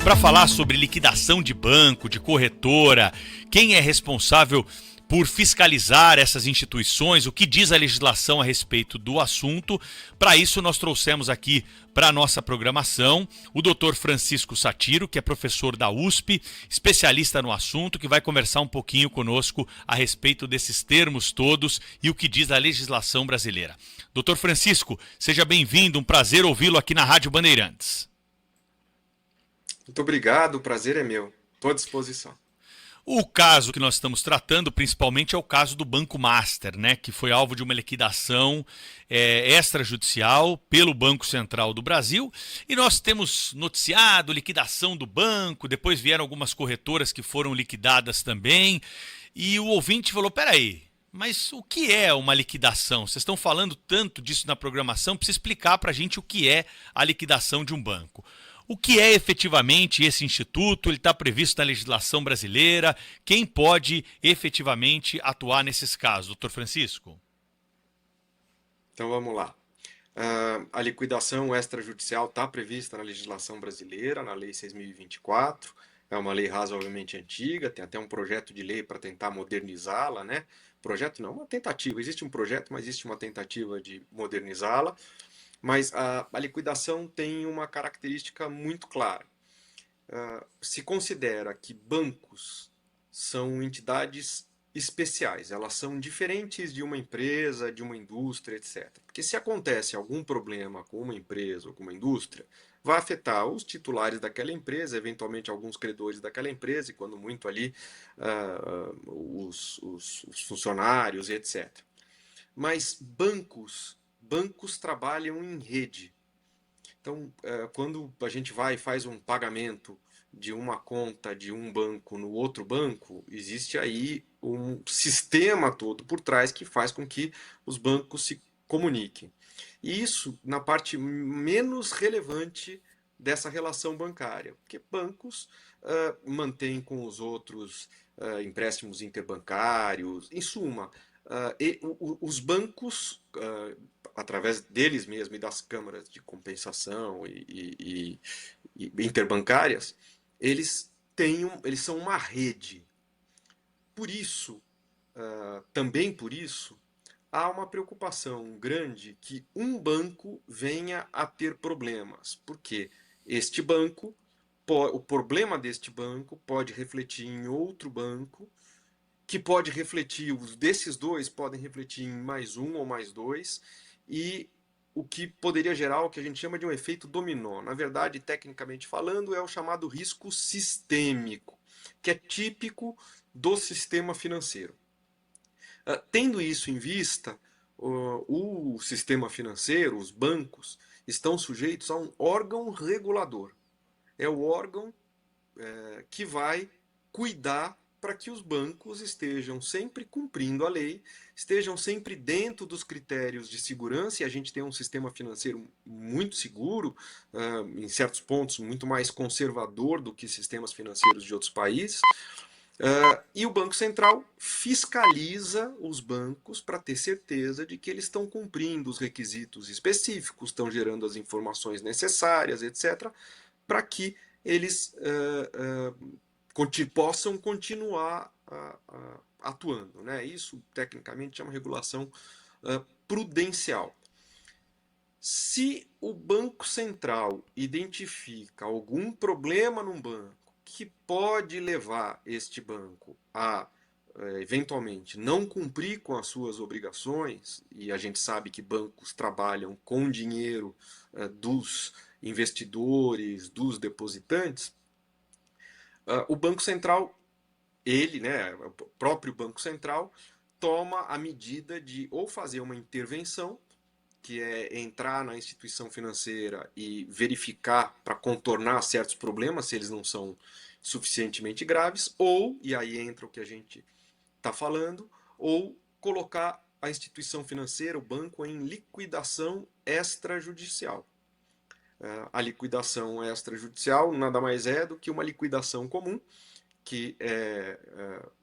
para falar sobre liquidação de banco, de corretora, quem é responsável por fiscalizar essas instituições, o que diz a legislação a respeito do assunto. Para isso, nós trouxemos aqui para a nossa programação o Dr. Francisco Satiro, que é professor da USP, especialista no assunto, que vai conversar um pouquinho conosco a respeito desses termos todos e o que diz a legislação brasileira. Dr. Francisco, seja bem-vindo, um prazer ouvi-lo aqui na Rádio Bandeirantes. Muito obrigado, o prazer é meu. Estou à disposição. O caso que nós estamos tratando, principalmente, é o caso do Banco Master, né, que foi alvo de uma liquidação extrajudicial pelo Banco Central do Brasil. E nós temos noticiado liquidação do banco, depois vieram algumas corretoras que foram liquidadas também. E o ouvinte falou, peraí, mas o que é uma liquidação? Vocês estão falando tanto disso na programação, precisa explicar para a gente o que é a liquidação de um banco. O que é efetivamente esse instituto? Ele está previsto na legislação brasileira? Quem pode efetivamente atuar nesses casos? Doutor Francisco? Então vamos lá. A liquidação extrajudicial está prevista na legislação brasileira, na Lei 6.024. É uma lei razoavelmente antiga, tem até um projeto de lei para tentar modernizá-la, né? Projeto não, uma tentativa. Existe um projeto, mas existe uma tentativa de modernizá-la. Mas a liquidação tem uma característica muito clara. Se considera que bancos são entidades especiais, elas são diferentes de uma empresa, de uma indústria, etc. Porque se acontece algum problema com uma empresa ou com uma indústria, vai afetar os titulares daquela empresa, eventualmente alguns credores daquela empresa, e quando muito ali, os funcionários, etc. Mas bancos trabalham em rede. Então, quando a gente vai e faz um pagamento de uma conta de um banco no outro banco, existe aí um sistema todo por trás que faz com que os bancos se comuniquem. E isso na parte menos relevante dessa relação bancária, porque bancos mantêm com os outros empréstimos interbancários, em suma, os bancos, através deles mesmos e das câmaras de compensação e interbancárias, eles são uma rede. Por isso, também por isso, há uma preocupação grande que um banco venha a ter problemas, porque este banco, o problema deste banco pode refletir em outro banco, que pode refletir, desses dois podem refletir em mais um ou mais dois, e o que poderia gerar o que a gente chama de um efeito dominó. Na verdade, tecnicamente falando, é o chamado risco sistêmico, que é típico do sistema financeiro. Tendo isso em vista, o sistema financeiro, os bancos, estão sujeitos a um órgão regulador. É o órgão que vai cuidar para que os bancos estejam sempre cumprindo a lei, estejam sempre dentro dos critérios de segurança, e a gente tem um sistema financeiro muito seguro, em certos pontos muito mais conservador do que sistemas financeiros de outros países, e o Banco Central fiscaliza os bancos para ter certeza de que eles estão cumprindo os requisitos específicos, estão gerando as informações necessárias, etc., para que eles possam continuar atuando, né? Isso, tecnicamente, é uma regulação prudencial. Se o Banco Central identifica algum problema num banco que pode levar este banco a, eventualmente, não cumprir com as suas obrigações, e a gente sabe que bancos trabalham com dinheiro dos investidores, dos depositantes, o Banco Central, o próprio Banco Central, toma a medida de ou fazer uma intervenção, que é entrar na instituição financeira e verificar para contornar certos problemas, se eles não são suficientemente graves, ou, e aí entra o que a gente está falando, ou colocar a instituição financeira, o banco, em liquidação extrajudicial. A liquidação extrajudicial nada mais é do que uma liquidação comum, que é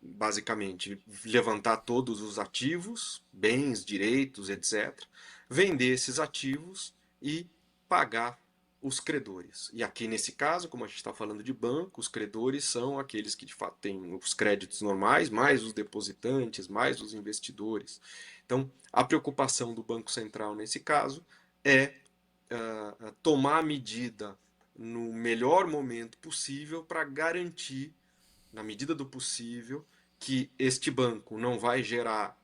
basicamente levantar todos os ativos, bens, direitos, etc., vender esses ativos e pagar os credores. E aqui nesse caso, como a gente está falando de banco, os credores são aqueles que de fato têm os créditos normais, mais os depositantes, mais os investidores. Então, a preocupação do Banco Central nesse caso é tomar a medida no melhor momento possível para garantir, na medida do possível, que este banco não vai gerar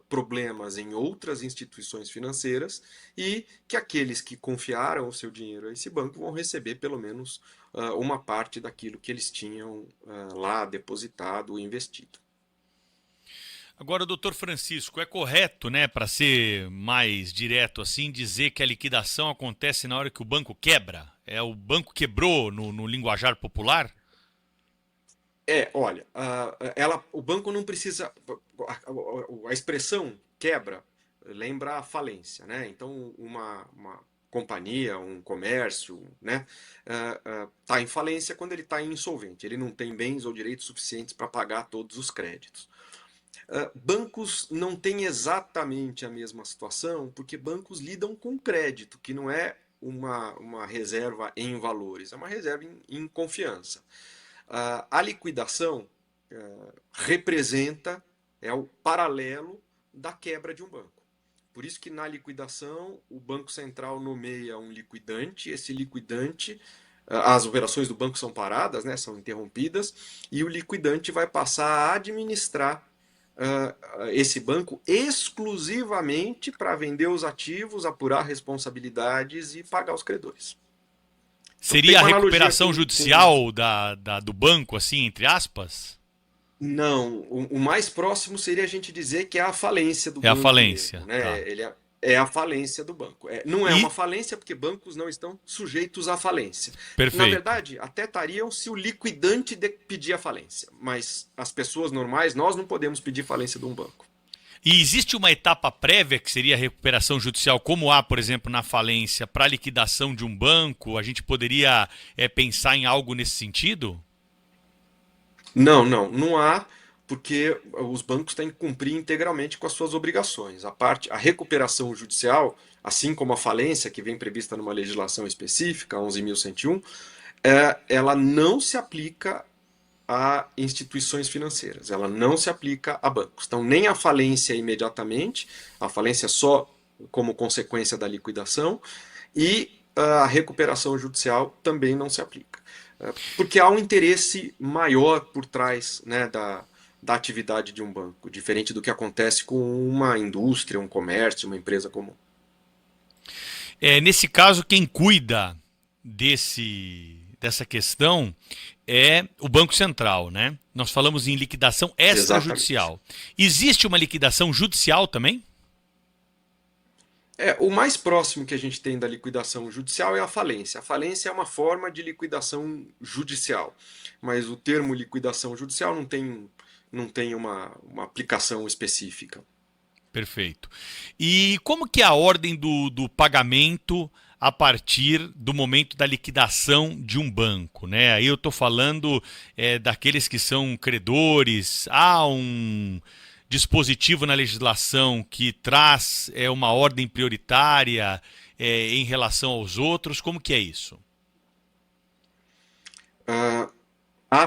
problemas em outras instituições financeiras e que aqueles que confiaram o seu dinheiro a esse banco vão receber pelo menos uma parte daquilo que eles tinham lá depositado ou investido. Agora, doutor Francisco, é correto, né, para ser mais direto assim, dizer que a liquidação acontece na hora que o banco quebra? É o banco quebrou no linguajar popular? Olha, o banco não precisa. A expressão quebra lembra a falência, né? Então, uma companhia, um comércio, né, está em falência quando ele está insolvente. Ele não tem bens ou direitos suficientes para pagar todos os créditos. Bancos não têm exatamente a mesma situação, porque bancos lidam com crédito, que não é uma reserva em valores, é uma reserva em confiança. A liquidação representa, é o paralelo da quebra de um banco. Por isso que na liquidação o Banco Central nomeia um liquidante, esse liquidante, as operações do banco são paradas, né, são interrompidas, e o liquidante vai passar a administrar esse banco exclusivamente para vender os ativos, apurar responsabilidades e pagar os credores. Então, tem Seria a uma analogia recuperação judicial do banco, assim, entre aspas? Não, o mais próximo seria a gente dizer que é a falência do É a banco mesmo, falência, né? tá. É a falência do banco. Não é uma E, falência porque bancos não estão sujeitos à falência. Na perfeito. verdade, até estariam se o liquidante pedir a falência, mas as pessoas normais, nós não podemos pedir falência de um banco. E existe uma etapa prévia que seria a recuperação judicial, como há, por exemplo, na falência, para a liquidação de um banco? A gente poderia pensar em algo nesse sentido? Não há, porque os bancos têm que cumprir integralmente com as suas obrigações. A recuperação judicial, assim como a falência, que vem prevista numa legislação específica, 11.101, ela não se aplica a instituições financeiras, ela não se aplica a bancos. Então, nem a falência imediatamente, a falência só como consequência da liquidação, e a recuperação judicial também não se aplica. Porque há um interesse maior por trás, né, da atividade de um banco, diferente do que acontece com uma indústria, um comércio, uma empresa comum. Nesse caso, quem cuida dessa questão é o Banco Central, né? Nós falamos em liquidação Exatamente. extrajudicial. Existe uma liquidação judicial também? O mais próximo que a gente tem da liquidação judicial é a falência. A falência é uma forma de liquidação judicial, mas o termo liquidação judicial não tem uma aplicação específica. Perfeito. E como que é a ordem do pagamento a partir do momento da liquidação de um banco, né? Aí eu estou falando daqueles que são credores. Há um dispositivo na legislação que traz uma ordem prioritária em relação aos outros. Como que é isso?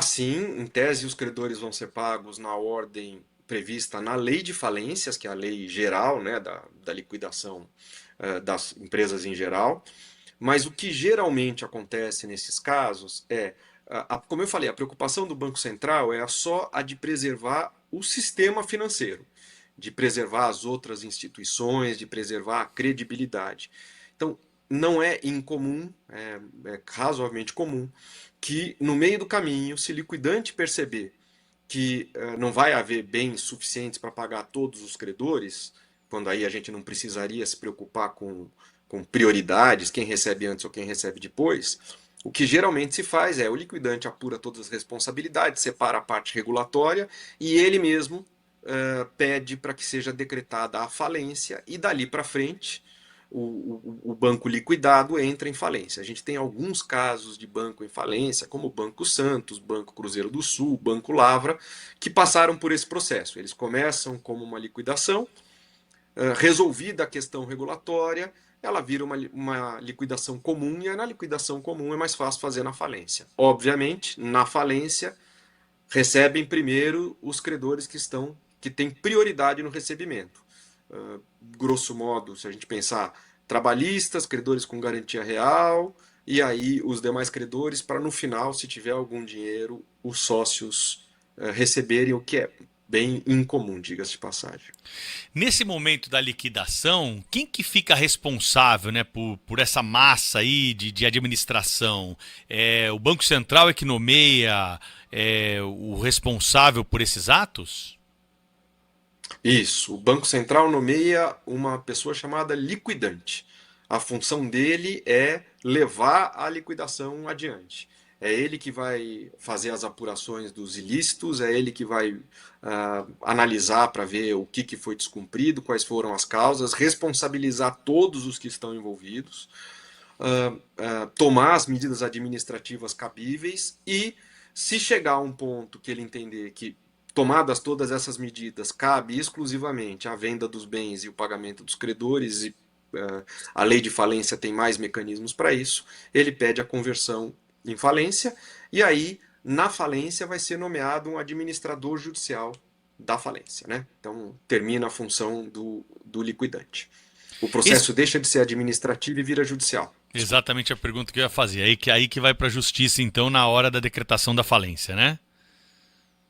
Sim, em tese os credores vão ser pagos na ordem prevista na lei de falências, que é a lei geral, né, da liquidação das empresas em geral. Mas o que geralmente acontece nesses casos como eu falei, a preocupação do Banco Central é só a de preservar o sistema financeiro, de preservar as outras instituições, de preservar a credibilidade. Então, não é incomum, é razoavelmente comum, que no meio do caminho, se o liquidante perceber que não vai haver bens suficientes para pagar todos os credores, quando aí a gente não precisaria se preocupar com prioridades, quem recebe antes ou quem recebe depois, o que geralmente se faz é o liquidante apura todas as responsabilidades, separa a parte regulatória e ele mesmo pede para que seja decretada a falência e dali para frente o banco liquidado entra em falência. A gente tem alguns casos de banco em falência, como o Banco Santos, Banco Cruzeiro do Sul, Banco Lavra, que passaram por esse processo. Eles começam como uma liquidação, resolvida a questão regulatória, ela vira uma liquidação comum, e na liquidação comum é mais fácil fazer na falência. Obviamente, na falência, recebem primeiro os credores que têm prioridade no recebimento. Grosso modo, se a gente pensar, trabalhistas, credores com garantia real, e aí os demais credores, para no final, se tiver algum dinheiro, os sócios receberem, o que é bem incomum, diga-se de passagem. Nesse momento da liquidação, quem que fica responsável, né, por essa massa aí de administração? O Banco Central é que nomeia o responsável por esses atos? Isso, o Banco Central nomeia uma pessoa chamada liquidante. A função dele é levar a liquidação adiante. É ele que vai fazer as apurações dos ilícitos, é ele que vai analisar para ver o que foi descumprido, quais foram as causas, responsabilizar todos os que estão envolvidos, tomar as medidas administrativas cabíveis e, se chegar a um ponto que ele entender que, tomadas todas essas medidas, cabe exclusivamente a venda dos bens e o pagamento dos credores, e a lei de falência tem mais mecanismos para isso, ele pede a conversão em falência, e aí, na falência, vai ser nomeado um administrador judicial da falência. Né? Então, termina a função do liquidante. O Esse, processo deixa de ser administrativo e vira judicial. Desculpa. exatamente a pergunta que eu ia fazer. Aí que vai para a justiça, então, na hora da decretação da falência, né?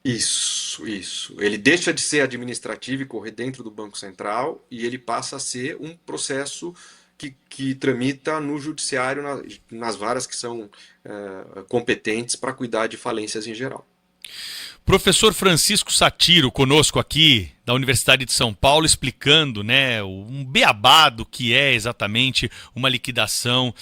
Isso, isso. Ele deixa de ser administrativo e correr dentro do Banco Central e ele passa a ser um processo que tramita no judiciário, nas varas que são competentes para cuidar de falências em geral. Professor Francisco Satiro conosco aqui da Universidade de São Paulo explicando, né, um beabá do que é exatamente uma liquidação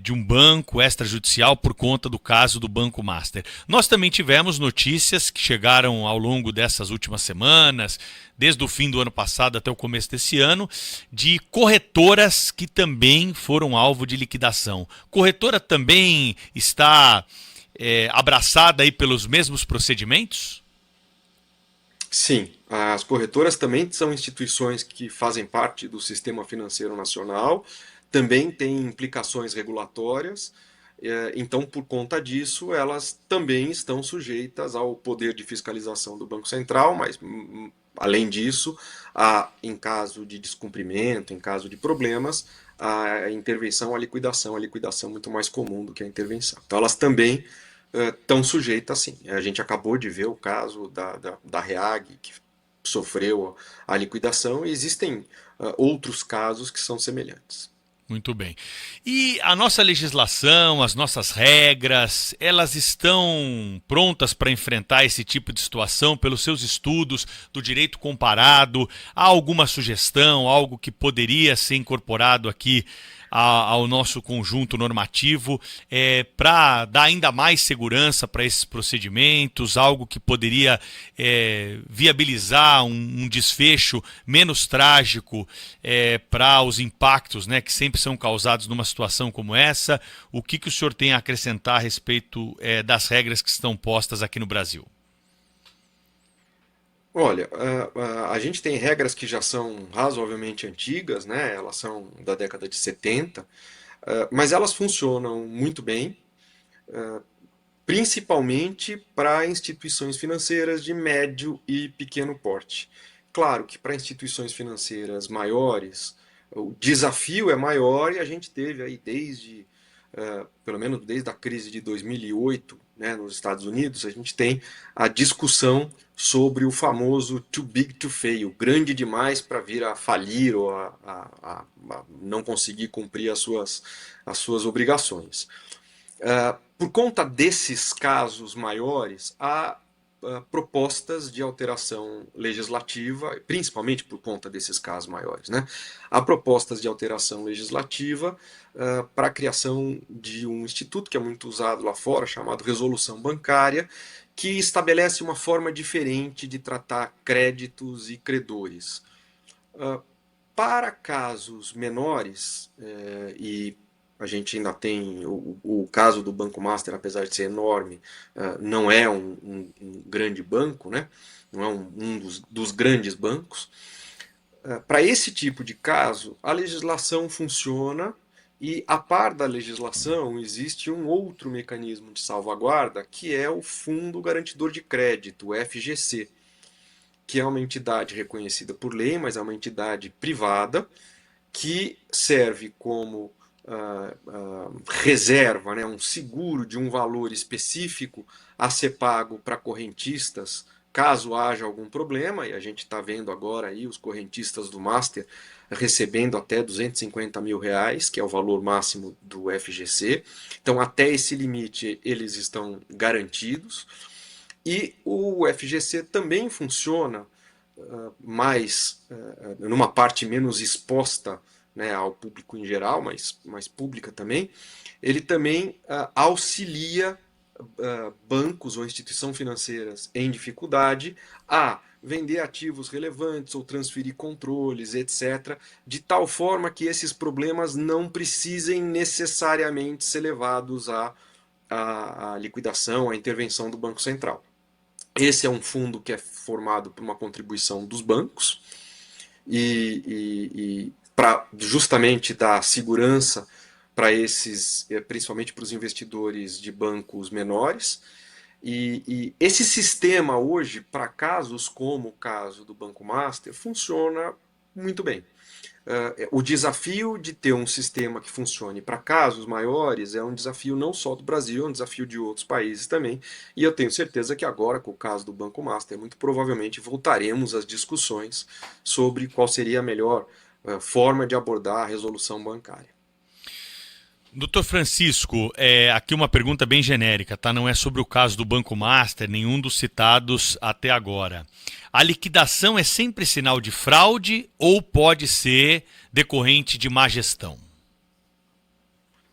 de um banco extrajudicial por conta do caso do Banco Master. Nós também tivemos notícias que chegaram ao longo dessas últimas semanas, desde o fim do ano passado até o começo desse ano, de corretoras que também foram alvo de liquidação. Corretora também está abraçada aí pelos mesmos procedimentos? Sim, as corretoras também são instituições que fazem parte do sistema financeiro nacional, também têm implicações regulatórias, então, por conta disso, elas também estão sujeitas ao poder de fiscalização do Banco Central, mas, além disso, em caso de descumprimento, em caso de problemas, a intervenção, a liquidação é muito mais comum do que a intervenção. Então, elas também estão sujeitas, sim. A gente acabou de ver o caso da REAG, que sofreu a liquidação, e existem outros casos que são semelhantes. Muito bem. E a nossa legislação, as nossas regras, elas estão prontas para enfrentar esse tipo de situação pelos seus estudos do direito comparado? Há alguma sugestão, algo que poderia ser incorporado aqui ao nosso conjunto normativo para dar ainda mais segurança para esses procedimentos, algo que poderia viabilizar um desfecho menos trágico para os impactos, né, que sempre são causados numa situação como essa? O que o senhor tem a acrescentar a respeito das regras que estão postas aqui no Brasil? Olha, a gente tem regras que já são razoavelmente antigas, né? Elas são da década de 70, mas elas funcionam muito bem, principalmente para instituições financeiras de médio e pequeno porte. Claro que para instituições financeiras maiores, o desafio é maior, e a gente teve aí pelo menos desde a crise de 2008, né, nos Estados Unidos, a gente tem a discussão sobre o famoso too big to fail, grande demais para vir a falir ou a não conseguir cumprir as suas obrigações. Por conta desses casos maiores, há propostas de alteração legislativa, principalmente por conta desses casos maiores, né? Há propostas de alteração legislativa para a criação de um instituto que é muito usado lá fora, chamado resolução bancária, que estabelece uma forma diferente de tratar créditos e credores. Para casos menores, e a gente ainda tem o caso do Banco Master, apesar de ser enorme, não é um grande banco, né? Não é um dos grandes bancos. Para esse tipo de caso, a legislação funciona e, a par da legislação, existe um outro mecanismo de salvaguarda, que é o Fundo Garantidor de Crédito, o FGC, que é uma entidade reconhecida por lei, mas é uma entidade privada, que serve como reserva, né, um seguro de um valor específico a ser pago para correntistas caso haja algum problema, e a gente está vendo agora aí os correntistas do Master recebendo até R$ 250 mil, que é o valor máximo do FGC. Então, até esse limite, eles estão garantidos. E o FGC também funciona mais numa parte menos exposta, né, ao público em geral, mas mais pública também. Ele também auxilia bancos ou instituições financeiras em dificuldade a vender ativos relevantes ou transferir controles, etc., de tal forma que esses problemas não precisem necessariamente ser levados à liquidação, à intervenção do Banco Central. Esse é um fundo que é formado por uma contribuição dos bancos e para justamente dar segurança para esses, principalmente para os investidores de bancos menores. E esse sistema hoje, para casos como o caso do Banco Master, funciona muito bem. O desafio de ter um sistema que funcione para casos maiores é um desafio não só do Brasil, é um desafio de outros países também. E eu tenho certeza que agora, com o caso do Banco Master, muito provavelmente voltaremos às discussões sobre qual seria a melhor forma de abordar a resolução bancária. Doutor Francisco, aqui uma pergunta bem genérica, tá? Não é sobre o caso do Banco Master, nenhum dos citados até agora. A liquidação é sempre sinal de fraude ou pode ser decorrente de má gestão?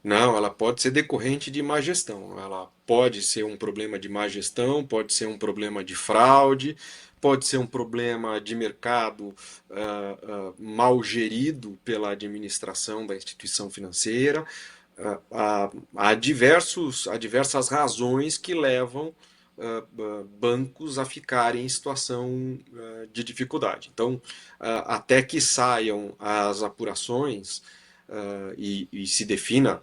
Não, ela pode ser decorrente de má gestão. Ela pode ser um problema de má gestão, pode ser um problema de fraude, pode ser um problema de mercado mal gerido pela administração da instituição financeira. Há diversas razões que levam bancos a ficarem em situação de dificuldade. Então, até que saiam as apurações e se defina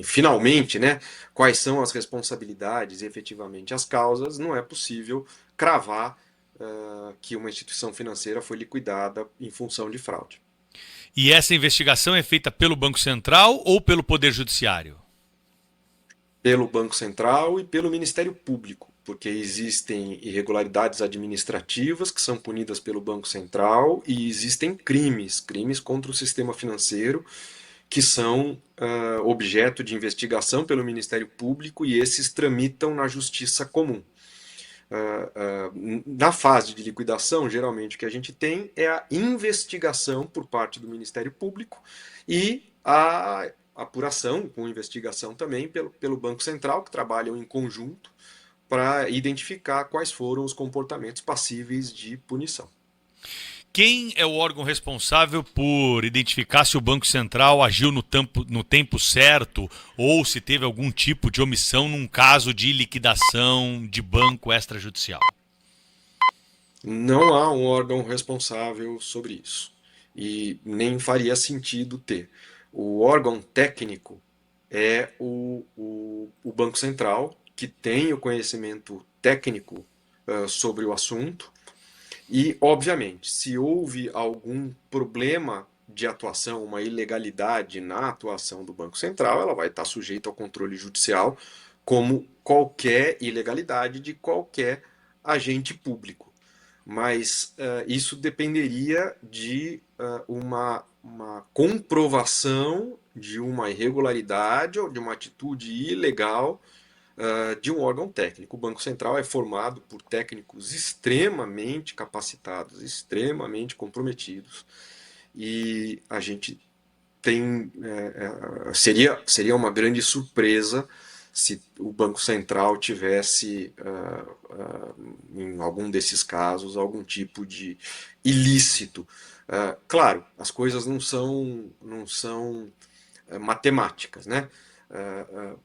finalmente, né, quais são as responsabilidades e efetivamente as causas, não é possível cravar que uma instituição financeira foi liquidada em função de fraude. E essa investigação é feita pelo Banco Central ou pelo Poder Judiciário? Pelo Banco Central e pelo Ministério Público, porque existem irregularidades administrativas que são punidas pelo Banco Central e existem crimes contra o sistema financeiro que são objeto de investigação pelo Ministério Público e esses tramitam na Justiça Comum. Na fase de liquidação, geralmente o que a gente tem é a investigação por parte do Ministério Público e a apuração, com investigação também pelo Banco Central, que trabalham em conjunto para identificar quais foram os comportamentos passíveis de punição. Quem é o órgão responsável por identificar se o Banco Central agiu no tempo certo ou se teve algum tipo de omissão num caso de liquidação de banco extrajudicial? Não há um órgão responsável sobre isso. E nem faria sentido ter. O órgão técnico é o Banco Central, que tem o conhecimento técnico sobre o assunto. E, obviamente, se houve algum problema de atuação, uma ilegalidade na atuação do Banco Central, ela vai estar sujeita ao controle judicial, como qualquer ilegalidade de qualquer agente público. Mas isso dependeria de uma comprovação de uma irregularidade ou de uma atitude ilegal de um órgão técnico. O Banco Central é formado por técnicos extremamente capacitados, extremamente comprometidos, e a gente tem seria uma grande surpresa se o Banco Central tivesse em algum desses casos algum tipo de ilícito. Claro, as coisas não são matemáticas, né?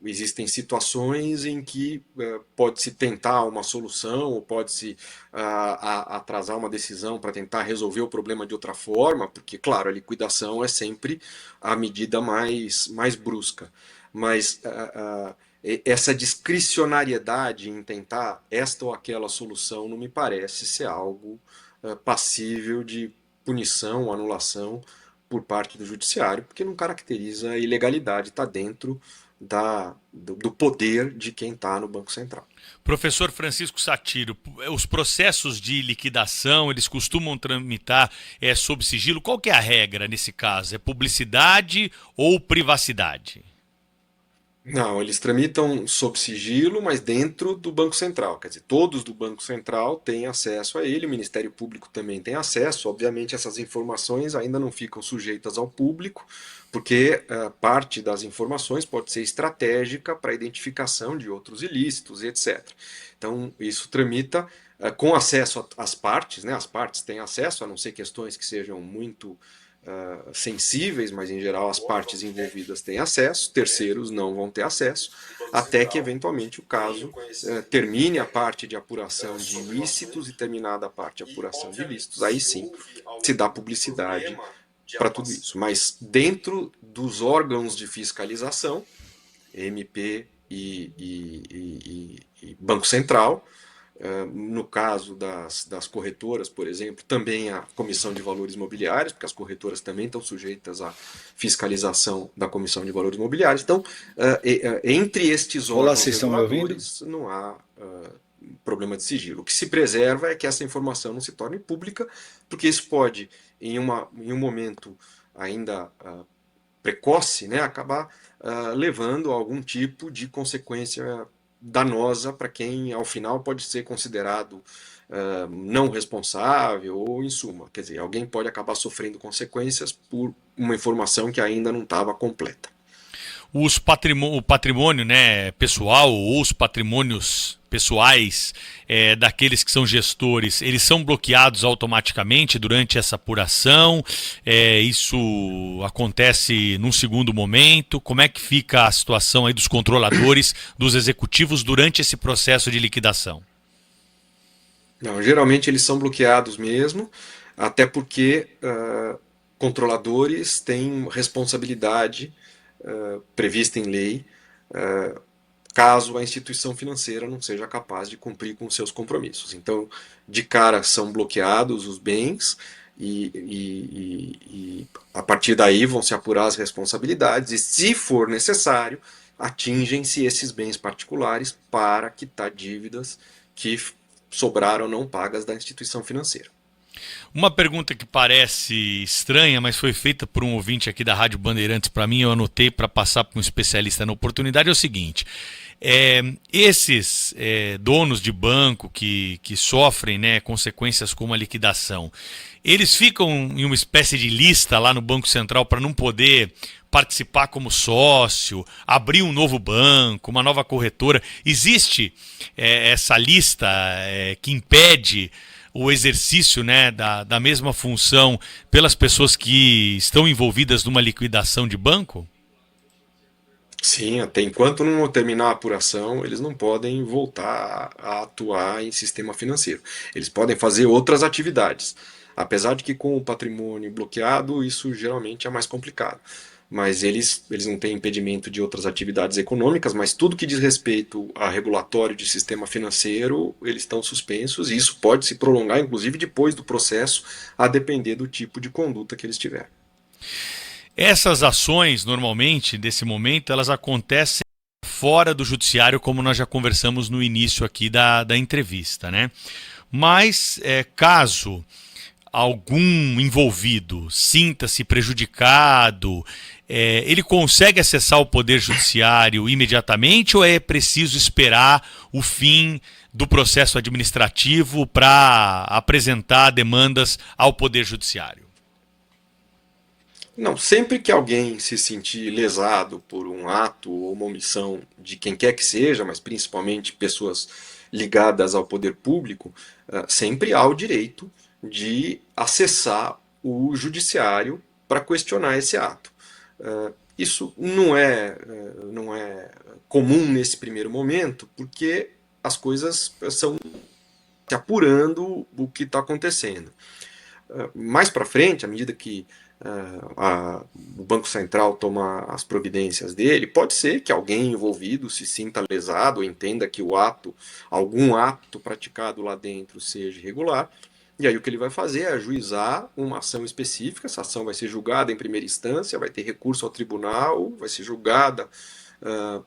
Existem situações em que pode-se tentar uma solução ou pode-se atrasar uma decisão para tentar resolver o problema de outra forma, porque, claro, a liquidação é sempre a medida mais brusca. Mas essa discricionariedade em tentar esta ou aquela solução não me parece ser algo passível de punição, anulação por parte do judiciário, porque não caracteriza a ilegalidade, está dentro do poder de quem está no Banco Central. Professor Francisco Satiro, os processos de liquidação, eles costumam tramitar sob sigilo? Qual que é a regra nesse caso? É publicidade ou privacidade? Não, eles tramitam sob sigilo, mas dentro do Banco Central. Quer dizer, todos do Banco Central têm acesso a ele, o Ministério Público também tem acesso. Obviamente, essas informações ainda não ficam sujeitas ao público, porque parte das informações pode ser estratégica para a identificação de outros ilícitos, etc. Então, isso tramita com acesso às partes, né? As partes têm acesso, a não ser questões que sejam muito sensíveis, mas em geral as partes envolvidas têm acesso, terceiros não vão ter acesso, até que eventualmente o caso termine a parte de apuração de ilícitos e terminada a parte de apuração de ilícitos, aí sim se dá publicidade para tudo isso. Mas dentro dos órgãos de fiscalização, MP e Banco Central, no caso das corretoras, por exemplo, também a Comissão de Valores Mobiliários, porque as corretoras também estão sujeitas à fiscalização da Comissão de Valores Mobiliários. Então, entre estes Olá, órgãos vocês estão me ouvindo? reguladores, não há problema de sigilo. O que se preserva é que essa informação não se torne pública, porque isso pode, em um momento ainda precoce, né, acabar levando a algum tipo de consequência danosa para quem, ao final, pode ser considerado não responsável ou, em suma, quer dizer, alguém pode acabar sofrendo consequências por uma informação que ainda não estava completa. O patrimônio, né, pessoal ou os patrimônios pessoais daqueles que são gestores, eles são bloqueados automaticamente durante essa apuração? Isso acontece num segundo momento? Como é que fica a situação aí dos controladores, dos executivos durante esse processo de liquidação? Não, geralmente eles são bloqueados mesmo, até porque controladores têm responsabilidade prevista em lei caso a instituição financeira não seja capaz de cumprir com seus compromissos. Então, de cara são bloqueados os bens e a partir daí vão se apurar as responsabilidades e, se for necessário, atingem-se esses bens particulares para quitar dívidas que sobraram não pagas da instituição financeira. Uma pergunta que parece estranha, mas foi feita por um ouvinte aqui da Rádio Bandeirantes para mim, eu anotei para passar para um especialista na oportunidade, é o seguinte: esses donos de banco que sofrem, né, consequências como a liquidação, eles ficam em uma espécie de lista lá no Banco Central para não poder participar como sócio, abrir um novo banco, uma nova corretora. Existe essa lista que impede o exercício, né, da mesma função pelas pessoas que estão envolvidas numa liquidação de banco? Sim, até enquanto não terminar a apuração, eles não podem voltar a atuar em sistema financeiro. Eles podem fazer outras atividades. Apesar de que com o patrimônio bloqueado, isso geralmente é mais complicado. Mas eles não têm impedimento de outras atividades econômicas, mas tudo que diz respeito a regulatório de sistema financeiro, eles estão suspensos, e isso pode se prolongar, inclusive depois do processo, a depender do tipo de conduta que eles tiverem. Essas ações, normalmente, nesse momento, elas acontecem fora do judiciário, como nós já conversamos no início aqui da entrevista, né? Mas, caso algum envolvido sinta-se prejudicado, ele consegue acessar o Poder Judiciário imediatamente ou é preciso esperar o fim do processo administrativo para apresentar demandas ao Poder Judiciário? Não, sempre que alguém se sentir lesado por um ato ou uma omissão de quem quer que seja, mas principalmente pessoas ligadas ao poder público, sempre há o direito de acessar o judiciário para questionar esse ato. Isso não é comum nesse primeiro momento, porque as coisas são se apurando o que está acontecendo. Mais para frente, à medida que o Banco Central toma as providências dele, pode ser que alguém envolvido se sinta lesado ou entenda que algum ato praticado lá dentro seja irregular. E aí o que ele vai fazer é ajuizar uma ação específica. Essa ação vai ser julgada em primeira instância, vai ter recurso ao tribunal, vai ser julgada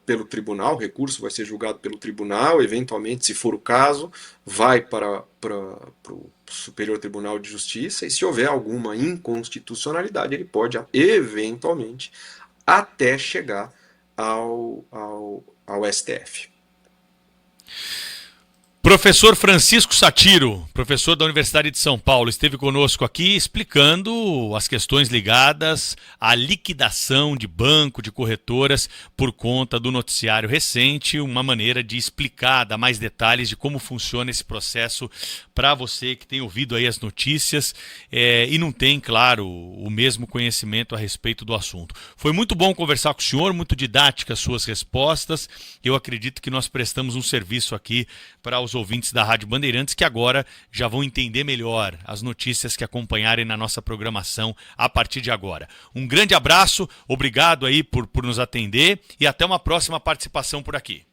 pelo tribunal, o recurso vai ser julgado pelo tribunal, eventualmente, se for o caso, vai para o Superior Tribunal de Justiça, e se houver alguma inconstitucionalidade, ele pode, eventualmente, até chegar ao STF. Professor Francisco Satiro, professor da Universidade de São Paulo, esteve conosco aqui explicando as questões ligadas à liquidação de banco, de corretoras, por conta do noticiário recente, uma maneira de explicar, dar mais detalhes de como funciona esse processo para você que tem ouvido aí as notícias e não tem, claro, o mesmo conhecimento a respeito do assunto. Foi muito bom conversar com o senhor, muito didática as suas respostas. Eu acredito que nós prestamos um serviço aqui para os ouvintes da Rádio Bandeirantes, que agora já vão entender melhor as notícias que acompanharem na nossa programação a partir de agora. Um grande abraço, obrigado aí por nos atender e até uma próxima participação por aqui.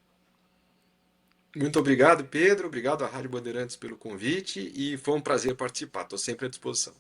Muito obrigado, Pedro. Obrigado à Rádio Bandeirantes pelo convite e foi um prazer participar. Estou sempre à disposição.